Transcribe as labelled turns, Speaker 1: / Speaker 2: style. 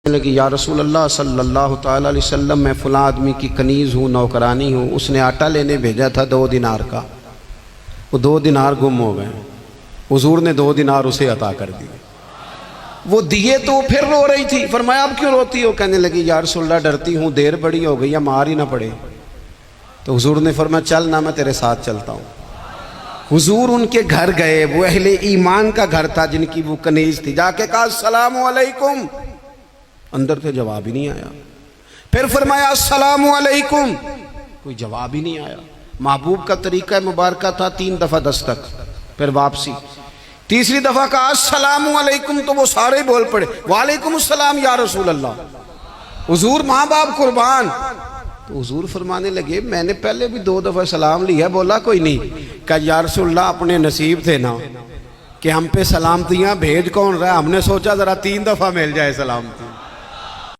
Speaker 1: لگی یا رسول اللہ صلی اللہ تعالی علیہ وسلم میں فلاں آدمی کی کنیز ہوں، نوکرانی ہوں، اس نے آٹا لینے بھیجا تھا 2 دینار کا، وہ 2 دینار گم ہو گئے، حضور نے 2 دینار اسے عطا کر دیے، وہ دیے تو پھر رو رہی تھی، فرمایا اب کیوں روتی ہو؟ کہنے لگی یا رسول اللہ ڈرتی ہوں دیر بڑی ہو گئی یا مار ہی نہ پڑے، تو حضور نے فرمایا چل نہ میں تیرے ساتھ چلتا ہوں۔ حضور ان کے گھر گئے، وہ اہل ایمان کا گھر تھا جن کی وہ کنیز تھی، جا کے کہا السلام علیکم، اندر سے جواب ہی نہیں آیا، پھر فرمایا السلام علیکم، کوئی جواب ہی نہیں آیا۔ محبوب کا طریقہ مبارکہ تھا 3 دفعہ دستک، پھر واپسی، تیسری دفعہ کہا السلام علیکم تو وہ سارے بول پڑے وعلیکم السلام یا رسول اللہ، حضور ماں باپ قربان۔ تو حضور فرمانے لگے میں نے پہلے بھی 2 دفعہ سلام لیا، بولا کوئی نہیں، کہا یا رسول اللہ اپنے نصیب تھے نا کہ ہم پہ سلامتیاں بھیج کون رہا ہے، ہم نے سوچا ذرا 3 دفعہ مل جائے سلامتی۔